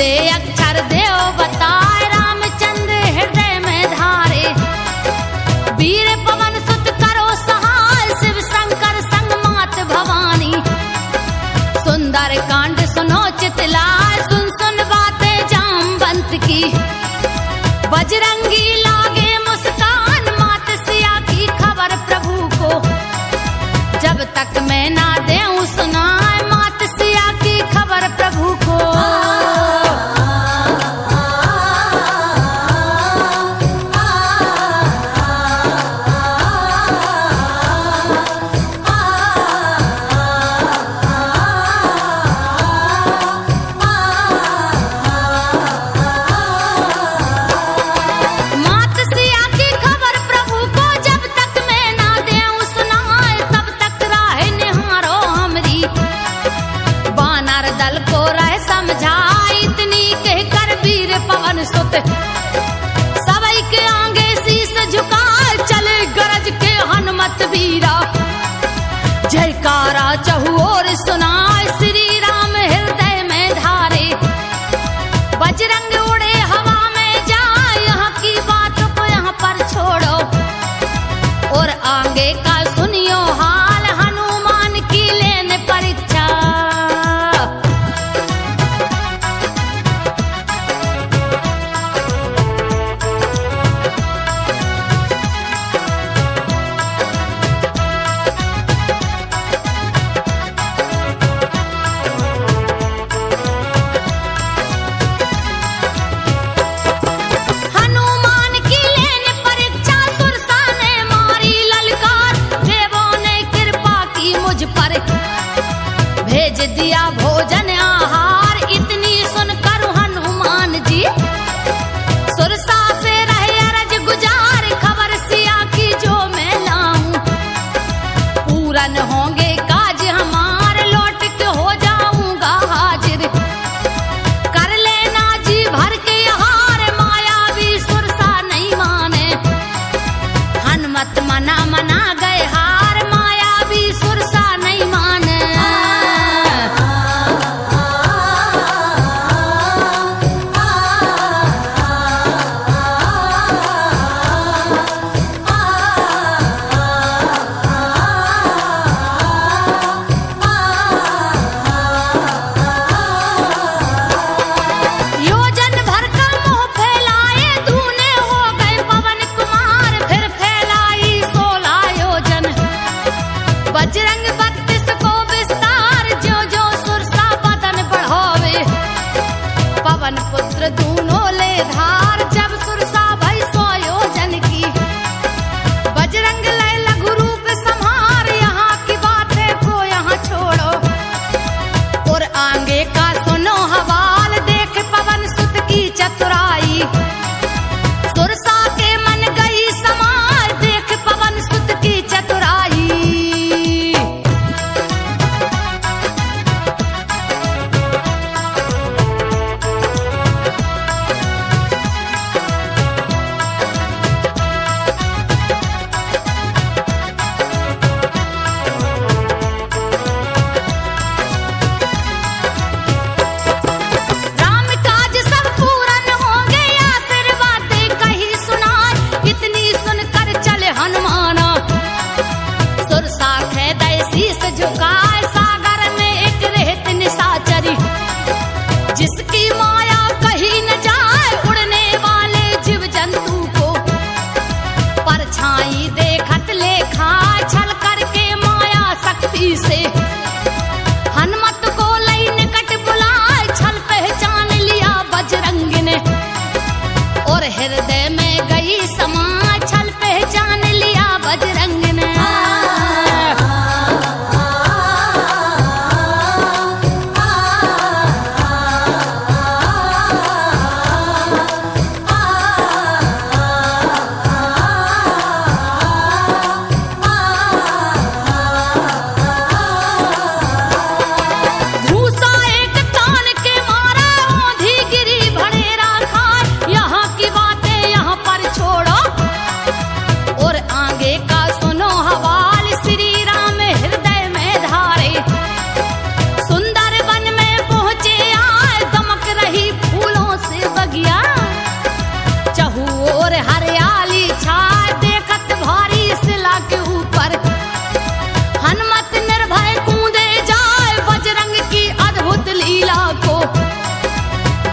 वे अक्षर देव बताए रामचंद्र हृदय में धारे। वीर पवन सुत करो सहाय शिव शंकर संग मात भवानी। सुंदर कांड सुनो चितलाय सुन सुन बातें जामवंत की। बजरंगी लागे मुस्कान मात सिया की खबर प्रभु को। जब तक मैं ना देऊं सुनाए मात सिया की खबर प्रभु को। सबई के आगे शीस झुकाए चले गरज के हनुमत वीरा। जयकारा चहु और सुनाए श्री राम हृदय में धारे। बजरंग उड़े हवा में जाए यहाँ की बात को यहाँ पर छोड़ो। और आगे का सुनियो हाल हनुमान की लेने परीक्षा। भेज दिया भोजन आहार इतनी सुनकर हनुमान जी। सुरसा से रहे अरज गुजार खबर सिया की जो मैं लाऊं। पूरन होंगे काज हमार लौट के हो जाऊंगा हाजिर। कर लेना जी भर के हार मायावी सुरसा नहीं माने। हनुमत मना मना गए हार मायावी सुरसा नहीं माने। बजरंग 32 को विस्तार जो जो सुरसा बदन बढ़ावे। पवन पुत्र दूनों ले धार जब सुरसा भई 100 योजन की। बजरंग ले लघु रूप संहार यहाँ की बातें को यहाँ छोड़ो। और आगे का सुनो हवाल देख पवन सुत की चतुराई। सुरसा के मन गई समार देख पवन सुत की चतुराई।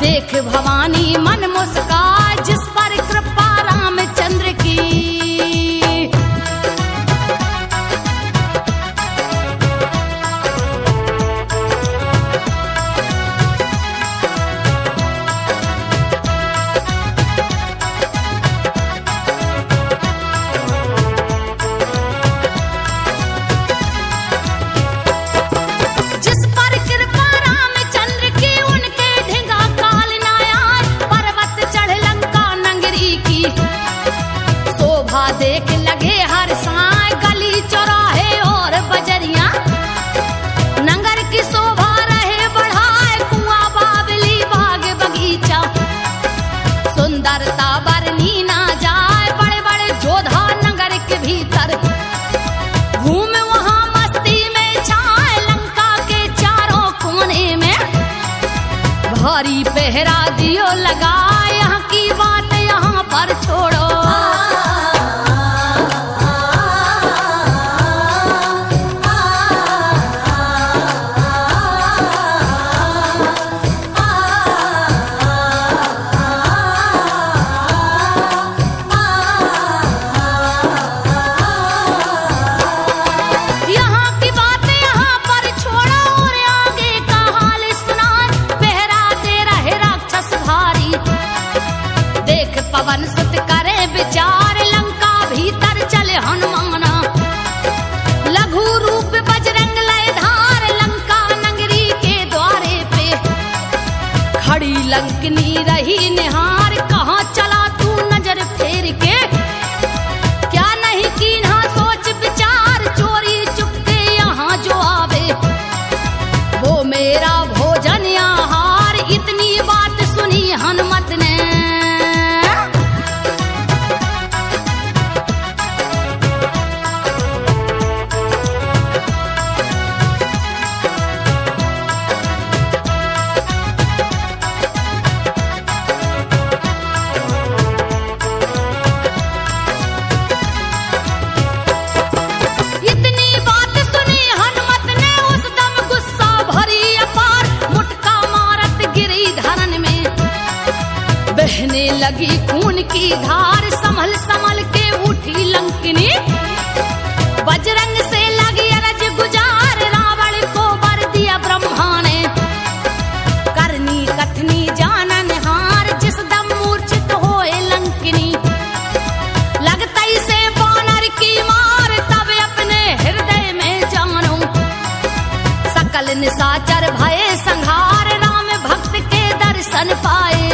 देख भवानी मन मुस्काए जिस पर कृपा रामचंद्र की। देख लगे हर साय गली चौराहे और बजरिया, नंगर की शोभा रहे बढ़ाए कुआं बावली बाग बगीचा। सुंदरता बरनी ना जाए बड़े बड़े जोधा नगर के भीतर, घूम वहां मस्ती में छाए लंका के चारों कोने में। भारी पहरा दियो लगा यहाँ की बात यहाँ पर छोड़ो, पवन सुत करे विचार लंका भीतर चले हनुमाना। लघु रूप बजरंग लय धार लंका नगरी के द्वारे पे, खड़ी लंकनी रही निहार कहाँ चला तू नजर फेर के। क्या नहीं कीन्हा सोच विचार चोरी चुपके यहाँ जो आवे, वो मेरा भोजन आहार। इतनी बात सुनी हनुमत ने, बहने लगी खून की धार संभल संभल के उठी लंकिनी। बजरंग से लगी अरज गुजार रावण को वर दिया ब्रह्मा ने। करनी कथनी जानन हार जिस दम मूर्छित होए लंकिनी। लगता से वानर की मार तब अपने हृदय में जानो, सकल निशाचर भये संहार राम भक्त के दर्शन पाए।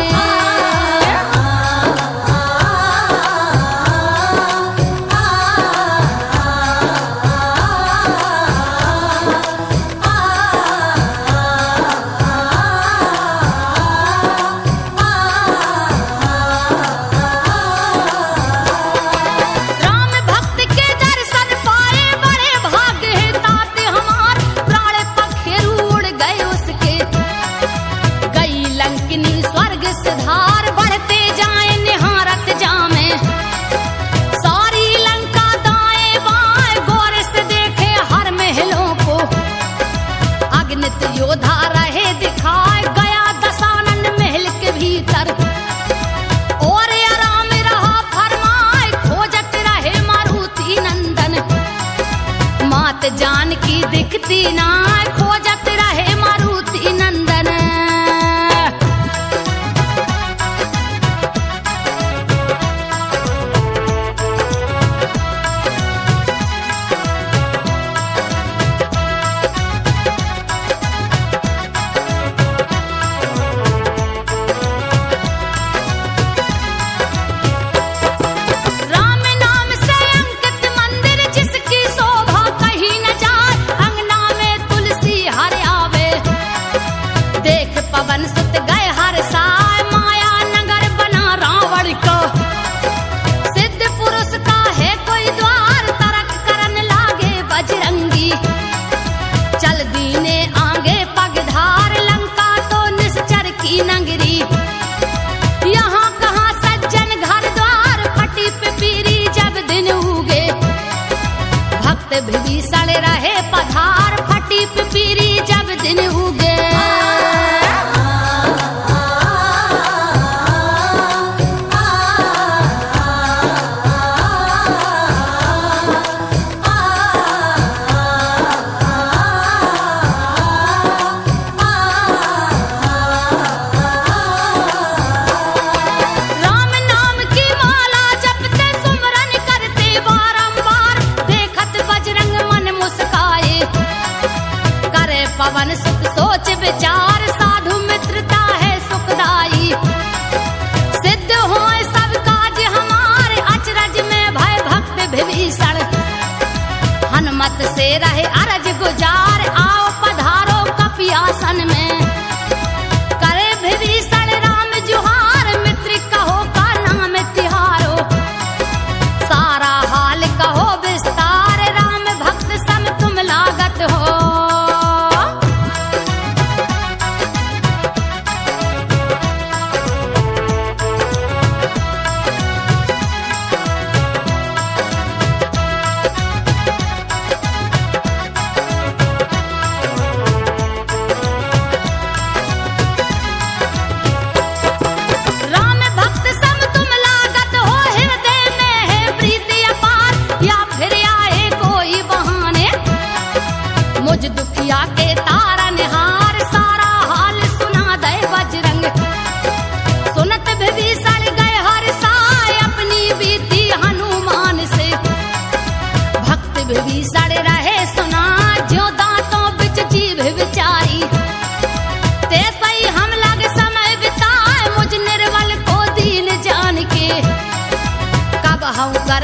योधा रहे दिखाए गया दशानन महल के भीतर, और आराम रहा फरमाए खोजत रहे मारुति नंदन। मात जान की दिखती ना खोजत रहे मारुति नंदन।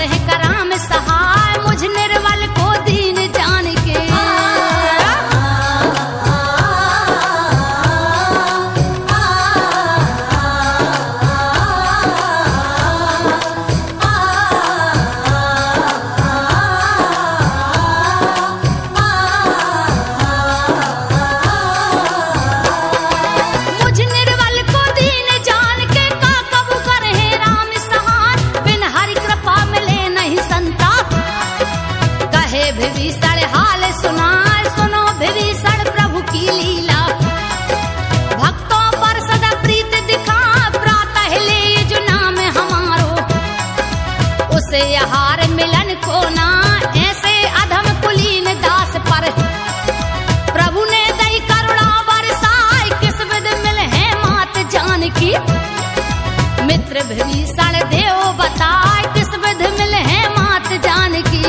करे कराम सहाय मुझ निर्बल को दीन जान के। विभीषण हाल सुनाए सुनो विभीषण प्रभु की लीला। भक्तों पर सदा प्रीत दिखा प्रातः ले जो नाम हमारो। उसे आहार मिलन को ना ऐसे अधम कुलीन दास पर। प्रभु ने दई करुणा बरसाई किस विध मिल है मात जान की। मित्र विभीषण देव बताए किस विध मिल है मात जान की।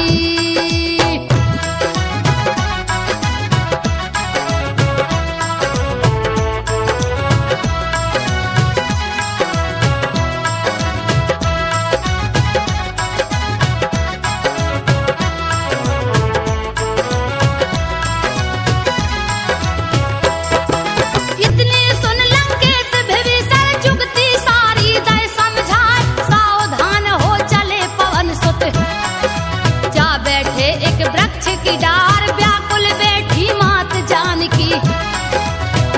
की डार व्याकुल बैठी मात जान की।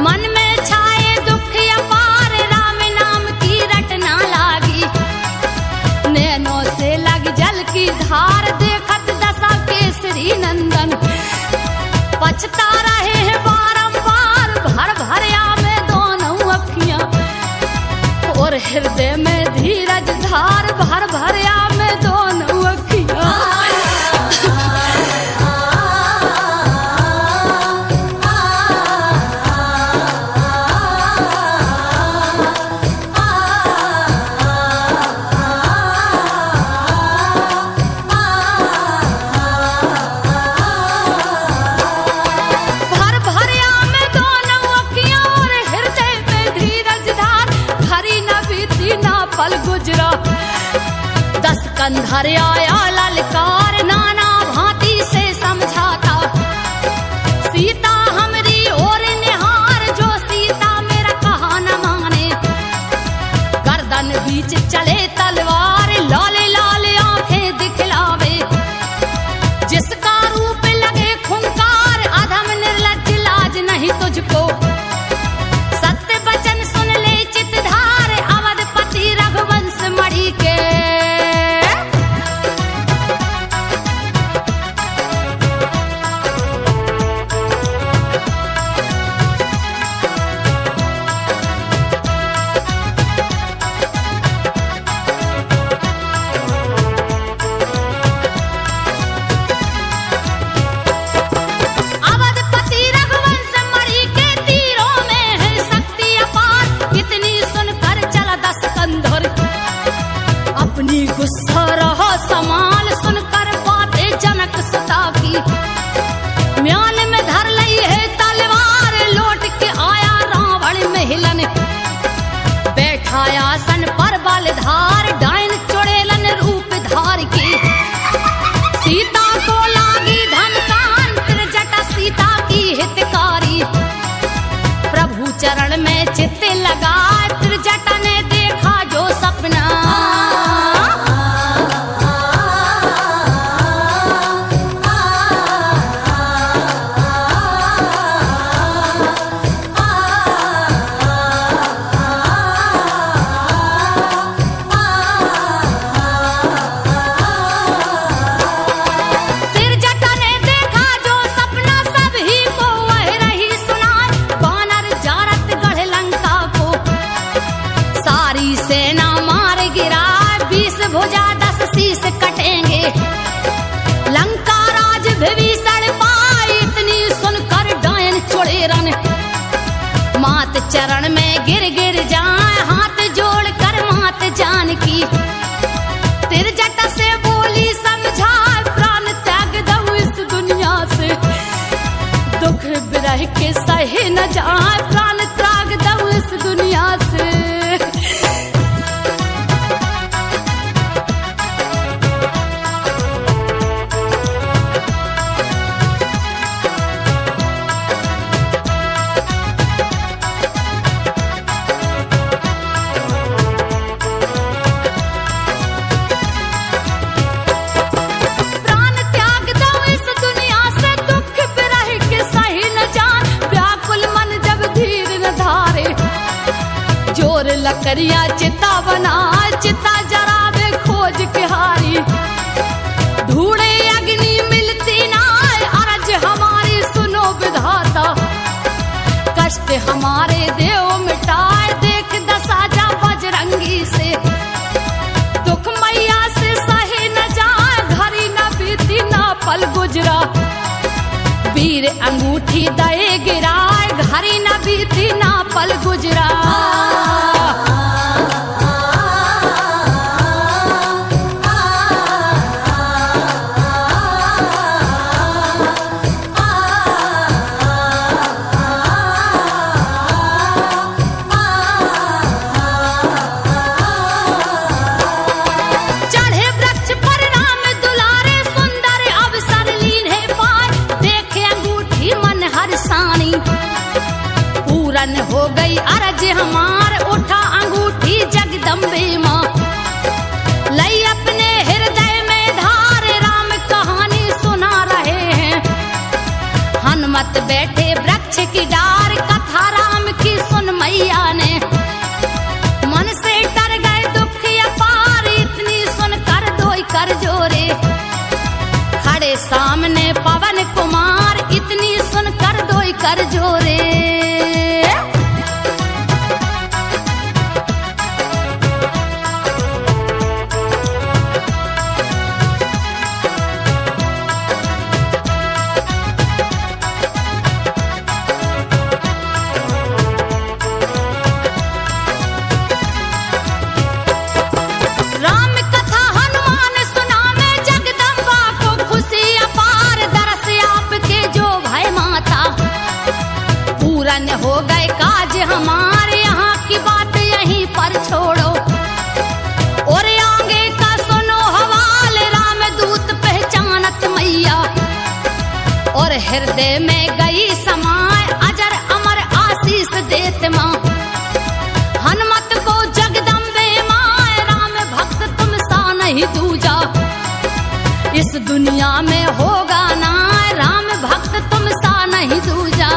मन में छाए दुख अपार राम नाम की रटना लागी। नैनों से लग जल की धार देखत दशा केसरी नंदन। पछता रहे हैं बारंबार भर भरिया में दोनों अखियां। और हृदय में धीरज धार भर भरिया में दोनों अखियां। गुजरा 10 कंधर आया ललकार नाना भांति से समझाता। सीता हमरी और निहार जो सीता मेरा कहा न माने। गर्दन बीच चले तलवार लाले लाले आंखें दिखलावे। जिसका रूप लगे खूंखार अधम निर्लज्ज लाज नहीं तुझको। सत्य वचन सुन ले चितधार अवधपति रघुवंश मणि के। गुस्सा रहा समाल सुनकर बातें जनक सुता की। म्यान में धर लई है तलवार लौट के आया रावण महलन। बैठाया आसन पर बलधार डायन चुड़ैलन रूप धार की। सीता को लागी धमकान त्रिजटा सीता की हितकारी। प्रभु चरण में चित्त लगा त्रिजटा ने देखा जो सपना। भुजा 10 शीश कटेंगे। लंका राज विभीषण पाए इतनी सुनकर डायन चुड़ैलन। मात चरण में गिर गिर जाए हाथ जोड़ कर मात जान की। त्रिजटा से बोली समझा प्राण त्याग दो इस दुनिया से। दुख विरह के सहे न जाए प्राण त्याग दो इस दुनिया से। बकरिया चिता बनाए, चिता जरावे खोज के हारी। ढूंढे अग्नि मिलती ना, अरज हमारी सुनो विधाता। कष्ट हमारे देव मिटाए, देख दशा जा बजरंगी से। दुख मैया से सही न जाए, घड़ी न बीती ना पल गुजरा। वीर अंगूठी दए गिराए, घड़ी न बीती ना पल गुजरा। पूरन हो गई अरज हमार, उठा अंगूठी जगदम्बे माँ। लई अपने हृदय में धार, राम कहानी सुना रहे हैं। हनुमत बैठे वृक्ष की डार, कथा राम की सुन मैया ने। मन से डर गए दुख अपार, इतनी सुन कर दोई कर जोरे। खड़े सामने पवन कुमार, इतनी सुन कर दोई कर जोरे। पूरन हो गए काज हमारे, यहाँ की बात यहीं पर छोड़ो। और आगे का सुनो हवाल, राम दूत पहचानत मैया। और हृदय में गई समाए, अजर अमर आशीष देत माँ। हनुमत को जगदम्बे माँ, राम भक्त तुम सा नहीं दूजा। इस दुनिया में होगा ना, राम भक्त तुम सा नहीं दूजा।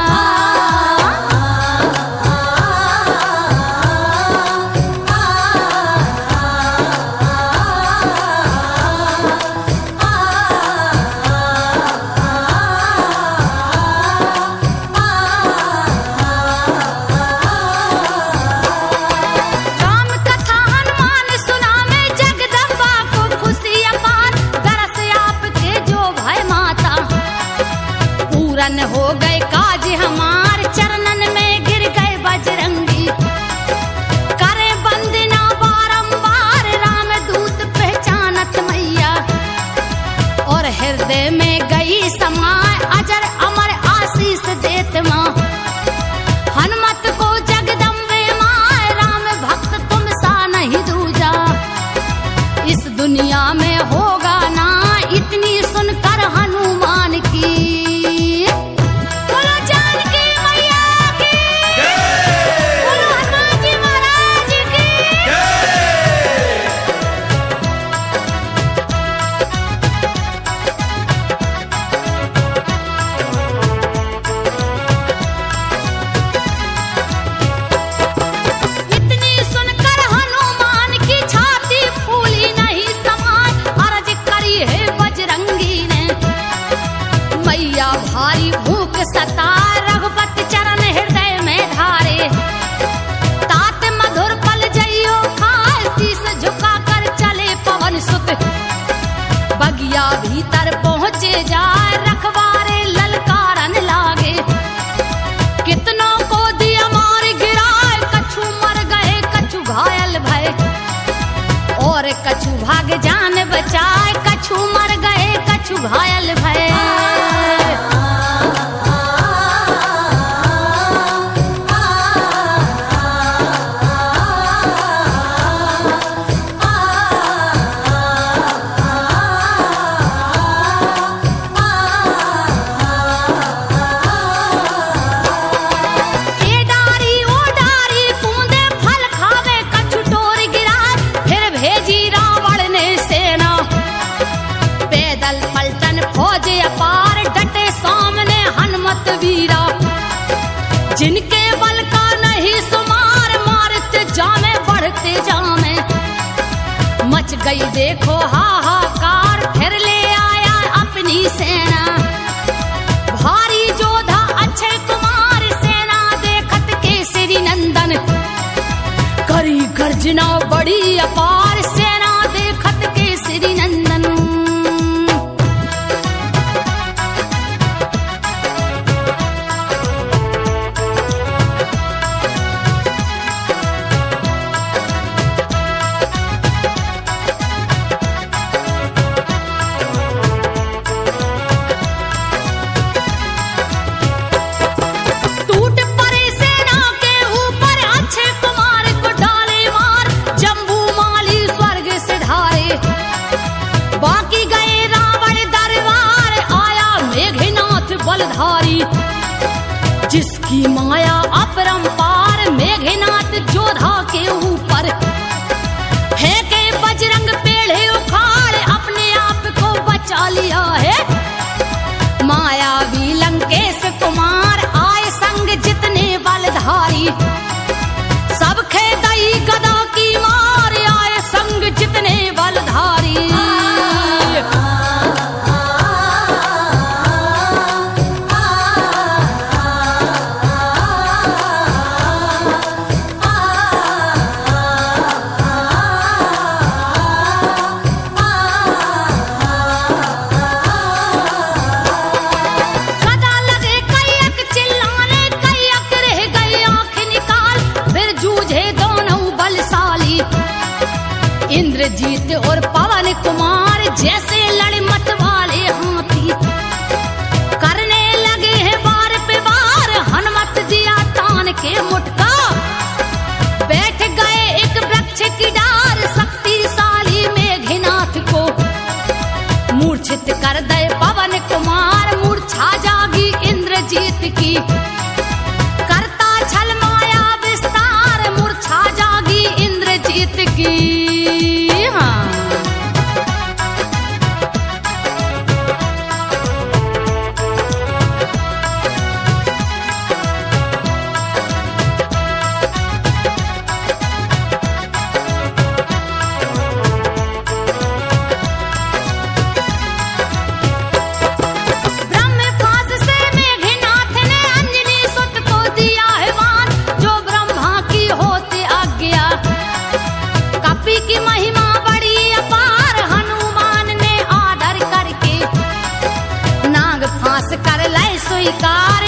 पूरन हो गए काज हमार, चरणन में गिर गए बजरंगी। करे बंदना बारंबार, राम दूत पहचानत मैया। और हृदय में गई समाए, अजर अमर आशीष देत माँ। हनुमत को जगदम्बे माँ, राम भक्त तुम सा नहीं दूजा। इस दुनिया में होगा ना, इतनी सुनकर हनुमान की। भारी भूख सता, रघुपति चरण हृदय में धारे। तात मधुर पल जइयो खाए, शीस झुका कर चले पवन सुत। बगिया भीतर पहुँचे जाए, रखवारे ललकारन लागे। कितनों को दिया मार गिराए, कछु मर गए कछु घायल भय। और कछु भाग जान बचाए, कछु मर गए कछु घायल भय। पलटन फौज अपार। तेजा में मच गई देखो हाहाकार, फिर ले आया अपनी सेना। भारी जोधा अक्षय कुमार सेना देखत केसरी नंदन, करी गर्जना बड़ी अपार सेना देखत केसरी नंदन। जिसकी माया अपरंपार, मेघनाथ जोधा के ऊपर है के बजरंग पेड़े उखाड़, अपने आप को बचा लिया है। मायावी लंकेश कुमार आए संग जितने बलधारी, सब खेदई गदा की मार आए संग जितने बलधारी। इंद्रजीत और पवन कुमार जैसे लड़ मत वाले हाथी, करने लगे हैं बार पे बार, हनुमत दिया तान के मुटका। बैठ गए एक वृक्ष की डार, शक्तिशाली मेघनाथ को मूर्छित कर दे पवन कुमार। मूर्छा जागी इंद्रजीत की, करता छल माया विस्तार, मूर्छा जागी इंद्रजीत की।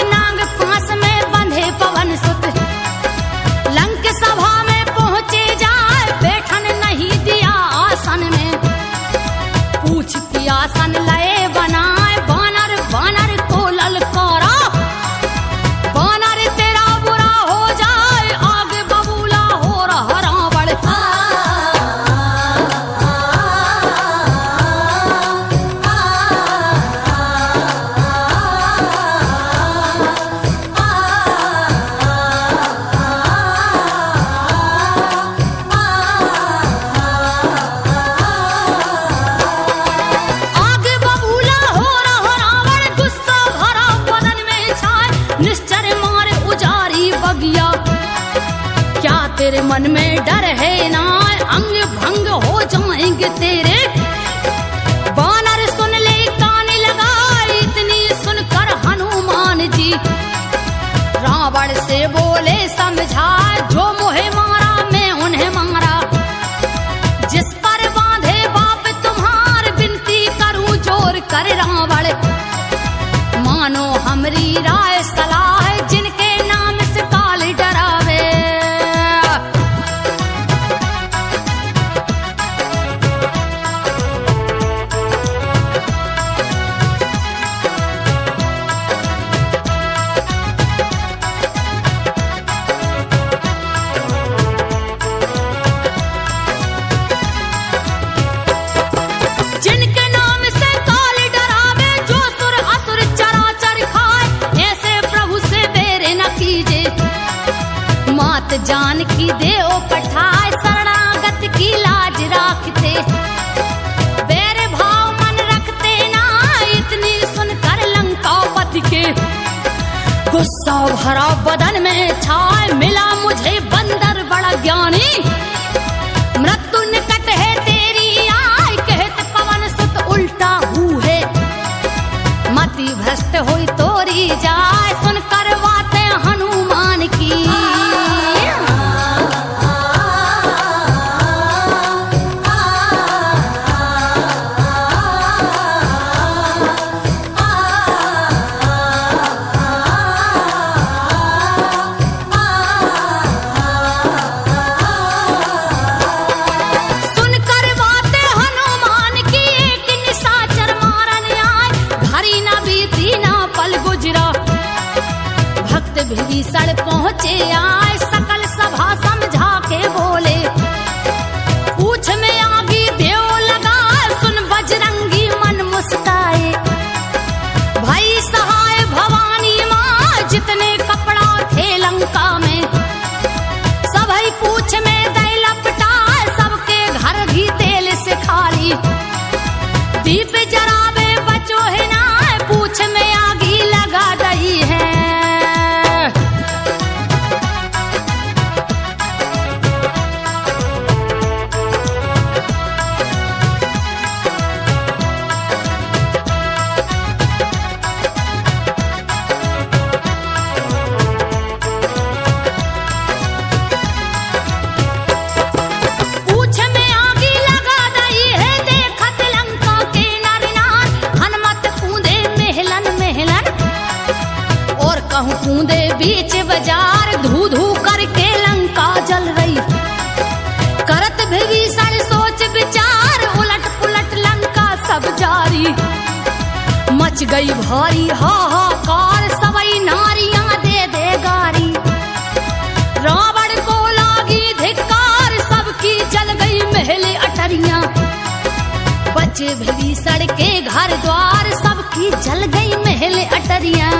नाग फांस में बंधे पवन सुत, लंक सभा में पहुंचे जाए, बैठन नहीं दिया आसन में। पूछ की आसन लए बनाए, बानर बानर को ललकारा, बानर तेरा बुरा हो जाए, आगे बबूला हो रहा रावण। तेरे मन में डर है ना, अंग भंग हो जाएंगे तेरे। बानर सुन ले कान लगाए, इतनी सुनकर हनुमान जी रावण से बोले समझा, जो मुझे मारा मैं उन्हें मारा, जिस पर बांधे बाप तुम्हार, विनती करूं जोर कर रावण। मानो हमरी राय सलाह, जिनके नाम से काल डरावे। गई भारी हाहाकार, सबई नारियां दे दे गारी। रावण को लागी धिक्कार, सबकी जल गई महल अटरियां। बचे भीषण के घर द्वार, सबकी जल गई महल अटरियां।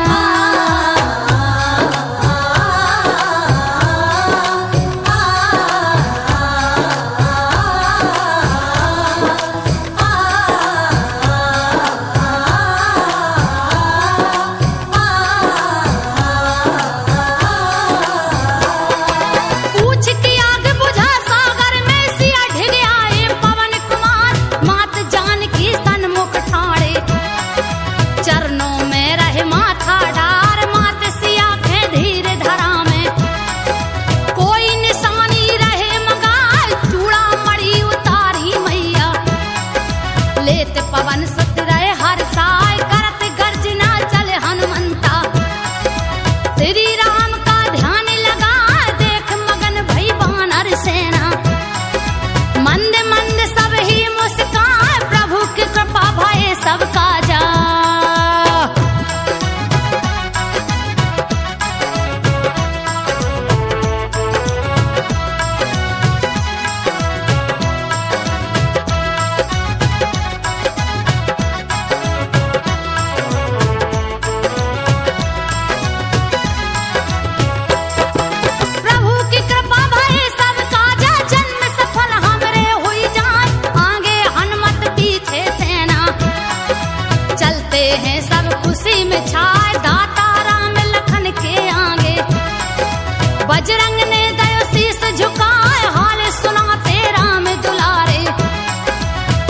बजरंग ने दयो शीस झुकाए, हाल सुनाते राम दुलारे।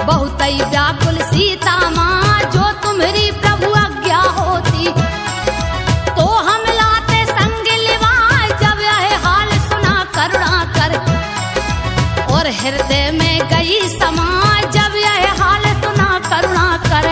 बहुत ही व्याकुल सीता माँ, जो तुम्हारी प्रभु आज्ञा होती, तो हम लाते संग लिवाए। जब यह हाल सुना करुणा कर, और हृदय में गई समाए। जब यह हाल सुना करुणा कर,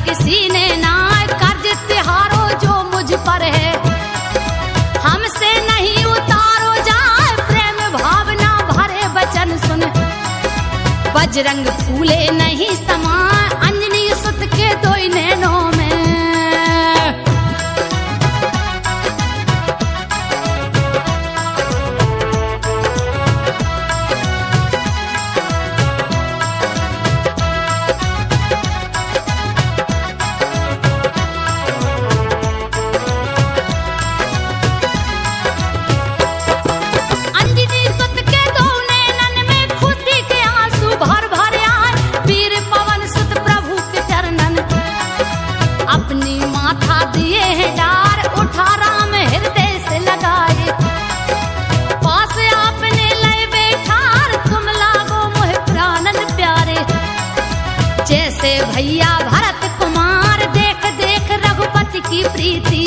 किसी ने ना कर्ज तिहारो जो मुझ पर है, हमसे नहीं उतारो जाए। प्रेम भावना भरे वचन सुन, बजरंग फूले नहीं समाए। अंजनी सुत के दो नैनों में, भैया भरत कुमार देख देख रघुपति की प्रीति।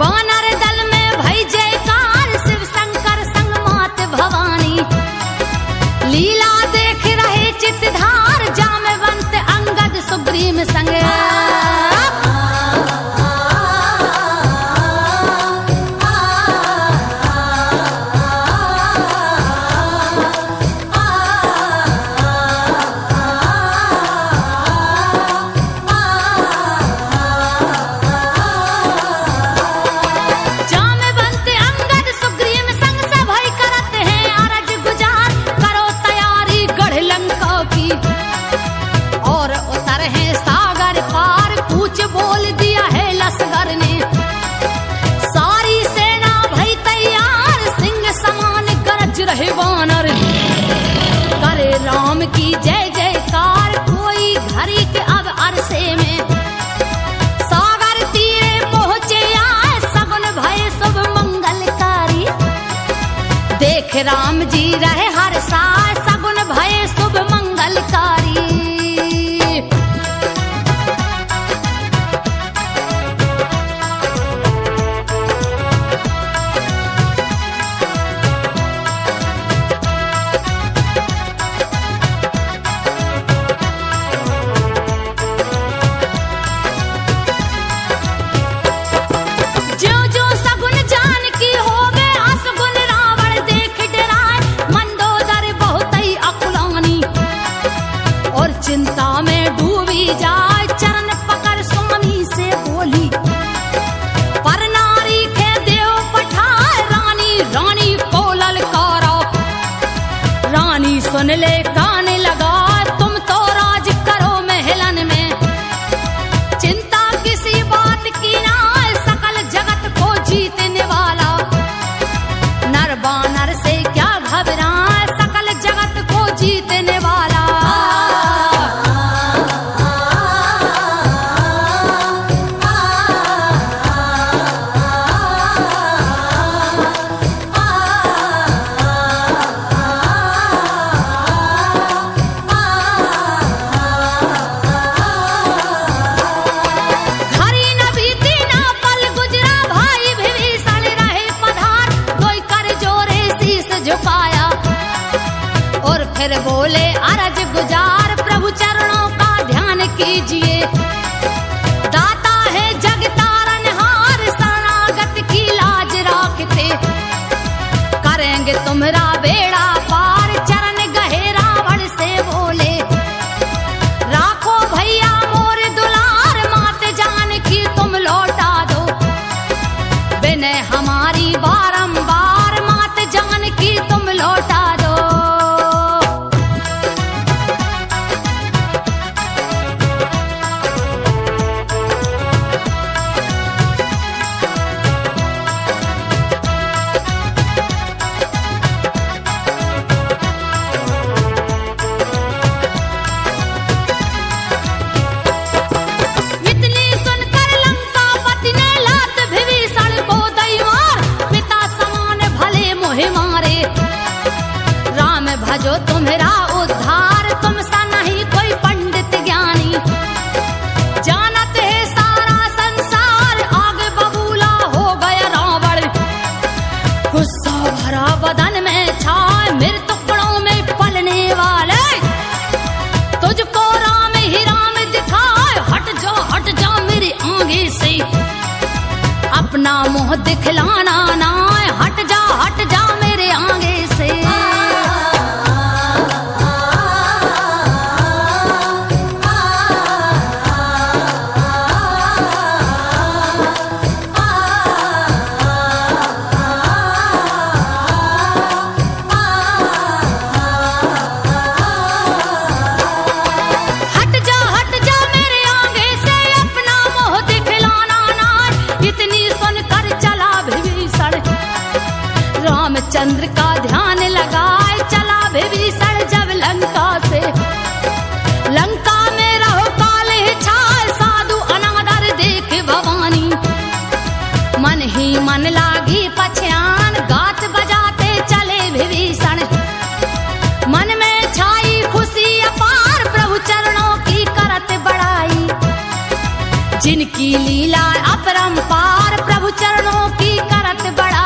वानर दल में भई जयकार, शिव शंकर संग मात भवानी। लीला देख रहे चितधार, जामवंत अंगद सुग्रीव संग। चिंता में डूबी जाए चरण पकड़ स्वामी से बोली, पर नारी के देव पठाए रानी, रानी को ललकारा। रानी सुन ले कान लगा, तुम तो राज करो महलन में, चिंता किसी बात की ना, सकल जगत को जीतने वाला। नर बानर से क्या घबराए, सकल जगत को जीतने वाला। फिर बोले अरज गुजार, प्रभु चरणों का ध्यान कीजिए, दाता है जग तारनहार, शरणागत की लाज राखते, करेंगे तुम्हारा बेड़ा पार। चरण गहे रावण से बोले, राखो भैया मोर दुलार, मात जान की तुम लौटा दो, विनय हमारी बारंबार, मात जान की तुम लौटा दो। भजो तुम्हारा उद्धार, तुमसा नहीं कोई पंडित ज्ञानी, जानत है सारा संसार, आगे बबूला हो गया रावण। गुस्सा भरा बदन में छाए, मेरे टुकड़ों में पलने वाले, तुझको राम ही राम दिखाए, हट जा मेरे आगे से, अपना मुंह दिखलाना ना, हट जा मेरे आगे से। रामचंद्र का ध्यान लगाए, चला विभीषण जब लंका से, लंका में रहो काले छाए, साधु अनादर देख भवानी, मन ही मन लागी पछयान, गात बजाते चले विभीषण, मन में छाई खुशी अपार, प्रभु चरणों की करत बड़ाई, जिनकी लीला अपरंपार, प्रभु चरणों की करत बड़ाई।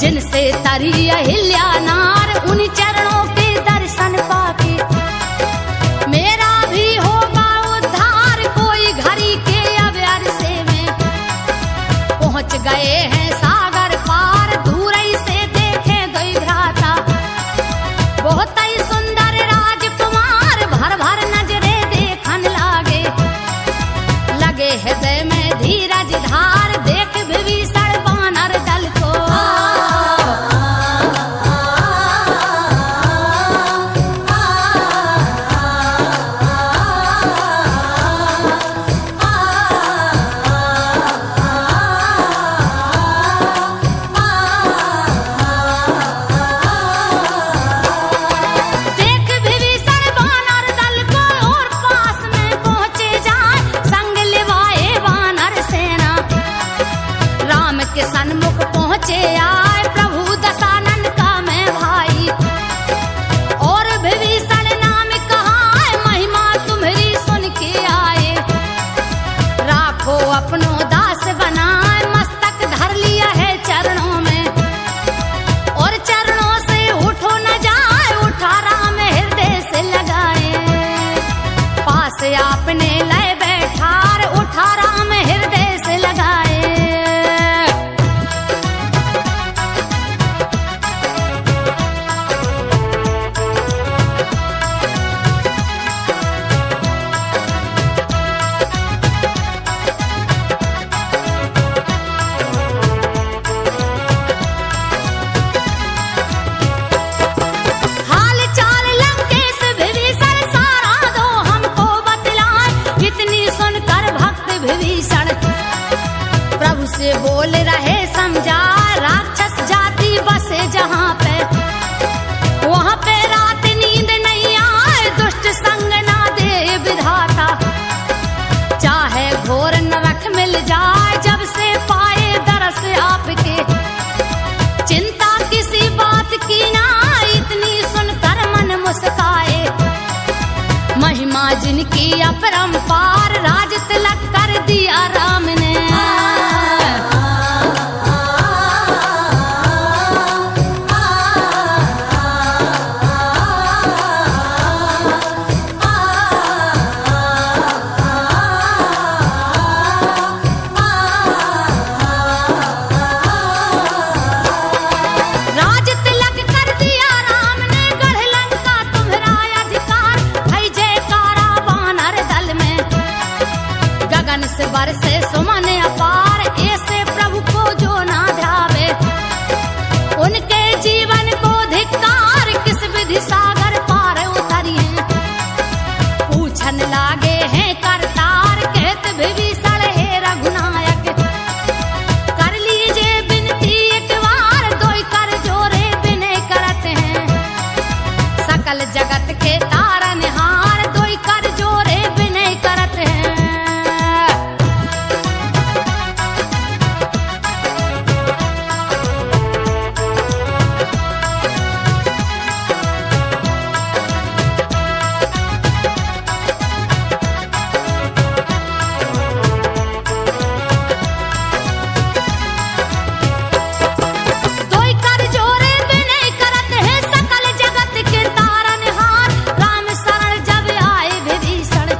जिनसे तरी अहिल्या नार, उन चरणों के दर्शन पाके, मेरा भी होगा उद्धार, कोई घड़ी के अब अरसे में, पहुंच गए हैं सागर पार, दूर ही से देखे गई भ्राता, बहुत ही सुंदर राजकुमार, भर भर नजरे देखन लागे, लगे हृदय में धीरज धार, देख विभीषण बानर दल को। सुन अपने लय बैठार उठा राम हृदय से लगाए। हाल चाल लंकेश विभीषण सारा दो हमको बतलाए, इतनी सुनकर भक्त विभीषण प्रभु से बोल रहे समझा। राक्षस जाति बसे जहाँ पे वहाँ पे रात नींद नहीं आए, दुष्ट संग ना दे विधाता। चाहे घोर नरक मिल जाए जब से पाए दरस आपके, चिंता किसी बात की ना इतनी सुनकर मन मुस्काए। महिमा जिनकी अपरंपार राज तिलक कर दिया राम ने। राज तिलक कर दिया राम ने, गढ़ लंका तुम्हारा अधिकार। भई जयकारा वानर दल में, गगन से बरसे सुमन अपार। ऐसे प्रभु को जो ना ध्यावे, उनके जीवन को धिक्कार। किस विधि सागर पार उतरिए, पूछन लागे हैं करतार। कहत विभीषण हे रघुनायक, कर लीजिए विनती एक बार। दोई कर जोरे विनय करते हैं, सकल जगत के तारनहार। दोई कर जोरे विनय करते हैं। दोई कर जोरे विनय करत है, सकल जगत के तारनहार। राम शरण जब आए विभीषण,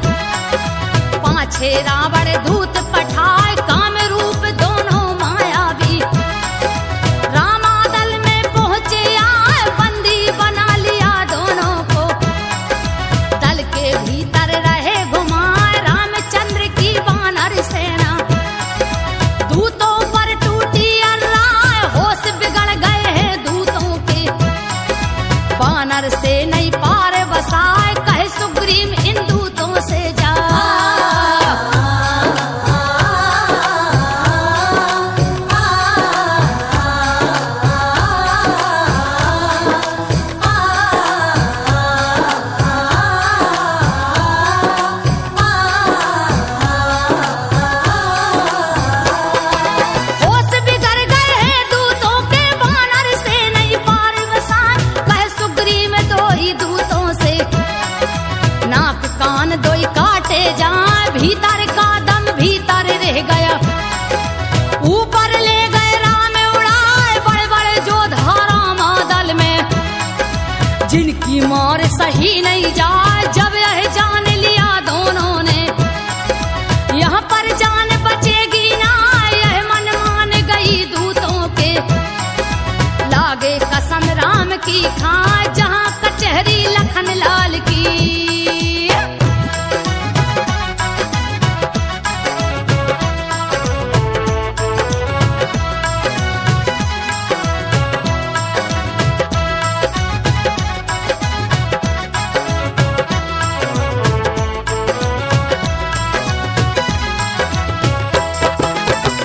पाछे रावण दूत पठाए। काम रूप दोनों मायावी, रामादल में पहुंचे आए। बंदी बना लिया दोनों को, दल के भीतर रहे घुमाए। रामचंद्र की वानर सेना, दूतों पर टूटी अर्राय। होश बिगड़ गए हैं दूतों के, वानर से नहीं पार बसाए। कहे सुग्रीव इन दूतों से जा। होश बिगड़ गए हैं दूतों के, वानर से नहीं पार बसाए। कहे सुग्रीव दोई दूतों से, नाक कान दोई काटे जाए। भीतर का दम भीतर रह गया, ऊपर ले गए राम उड़ाए। बड़े बड़े जोधा रामादल में, जिनकी मार सही नहीं जाए। जब यह जान लिया दोनों ने, यहाँ पर जान बचेगी ना। यह मन मान गई दूतों के, लागे कसम राम की खाए। जहाँ कचहरी लखन लाल की,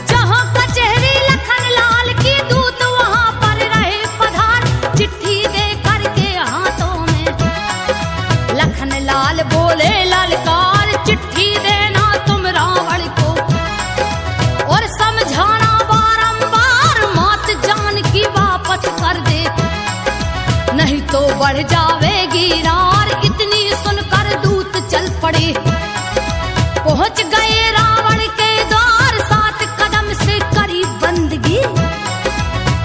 जहाँ कचहरी लखन लाल की, दूत वहाँ पर रहे पधार। चिट्ठी दे करके हाथों में, लखन लाल बोले ललकार। चिट्ठी देना तुम रावण को, और समझाना बारंबार। मात जान की वापस कर दे, नहीं तो बढ़ जावेगी रार। इतनी सुनकर दूत चल पड़े, पहुंच गए रावण के द्वार। 7 कदम से करी बंदगी,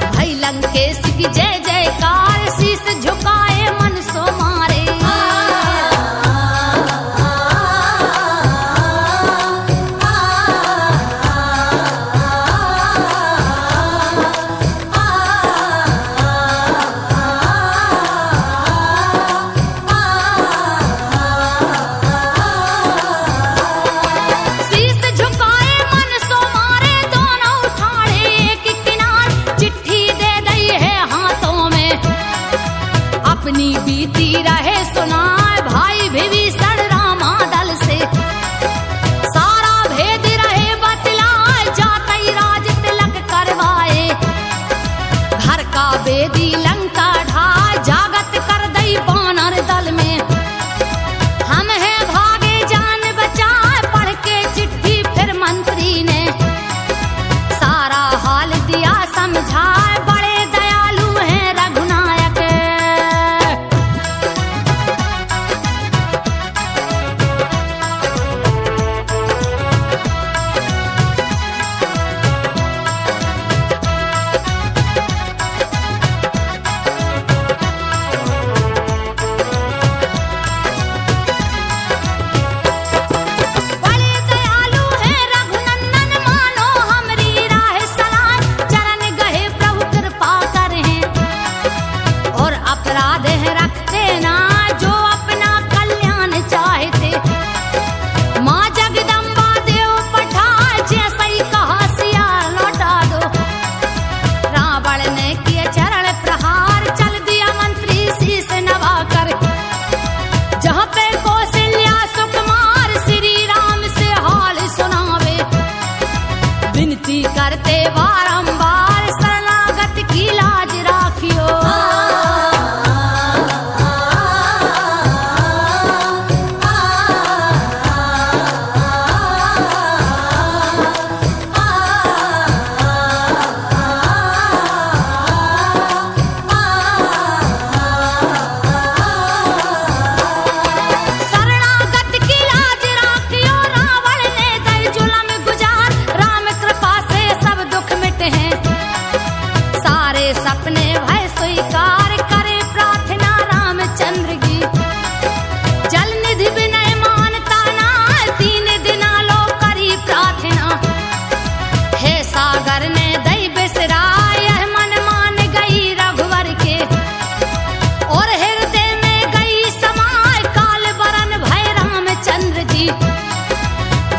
भाई लंकेश की जय जयकार। शीश झुकाए मन सो मारे,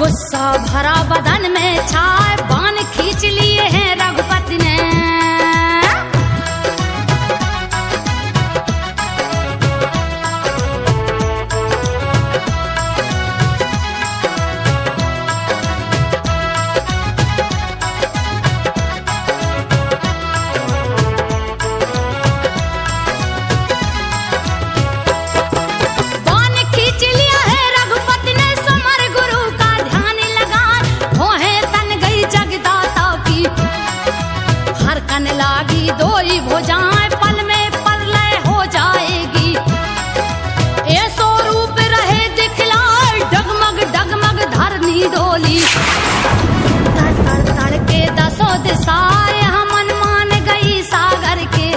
गुस्सा भरा बदन में छाए बाण खींच लिए हैं रघुपति ने। लागी दोई भुजाएं पल में प्रलय हो जाएगी। ये स्वरूप रहे दिखलाए डगमग डगमग धरनी डोली। तड़ तड़ तड़ के दसों दिशाएं हमन मान गई सागर के।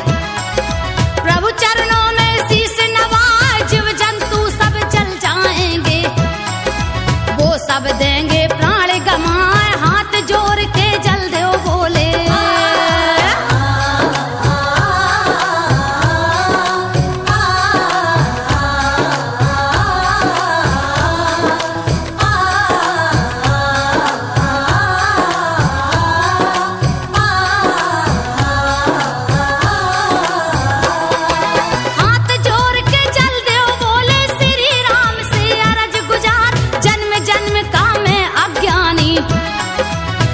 प्रभु चरणों में शीश नवाए जीव जंतु सब जल जाएंगे। वो सब देंगे प्राण गमाए हाथ जोड़ के जल देव बोले।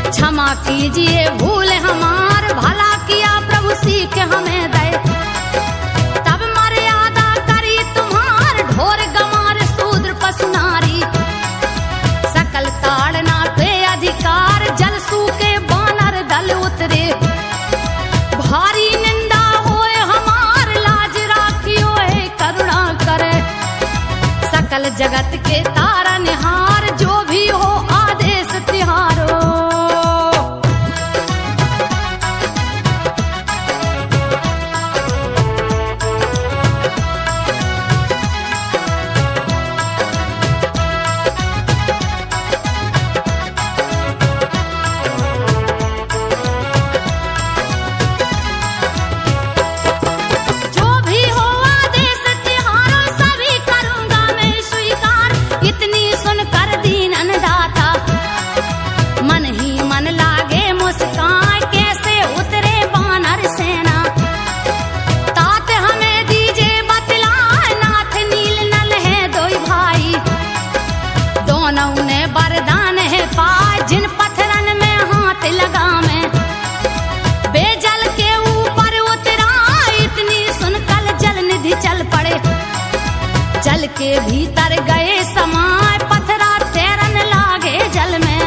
क्षमा कीजिए भूल हमार भला किया प्रभु सीख हमें दे। तब मर्यादा करी तुम्हार ढोर गमार शूद्र पशु नारी। सकल ताड़ना के अधिकार जल सूखे बानर दल उतरे। भारी निंदा होए हमार लाज राखियो है करुणा करे। सकल जगत के तारा निहार जो भी हो आदेश तिहारो। वरदान है पाए जिन पत्थरन में हाथ लगा मैं। बेजल के ऊपर उतरा इतनी सुनकर जल निधि चल पड़े। जल के भीतर गए समाए पत्थरा तैरन लागे जल में।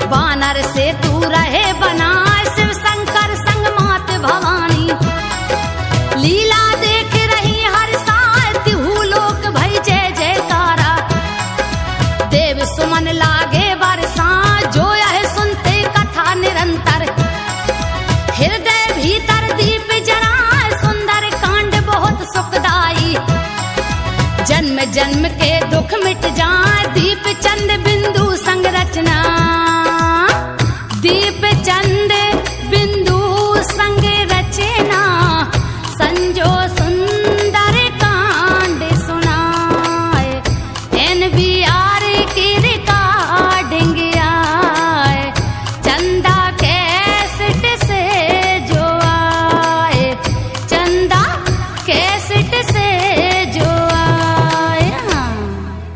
वानर से तू रहे बना शिव शंकर संग मात भवानी। लीला देख रही हर साल तिहु लोक भई जय जयकारा। देव सुमन लागे बरसा जो यह सुनते कथा निरंतर। हृदय भीतर दीप जराए सुंदर कांड बहुत सुखदाई। जन्म जन्म के दुख मिट जाए दीप चंद बिंदु संग रचना।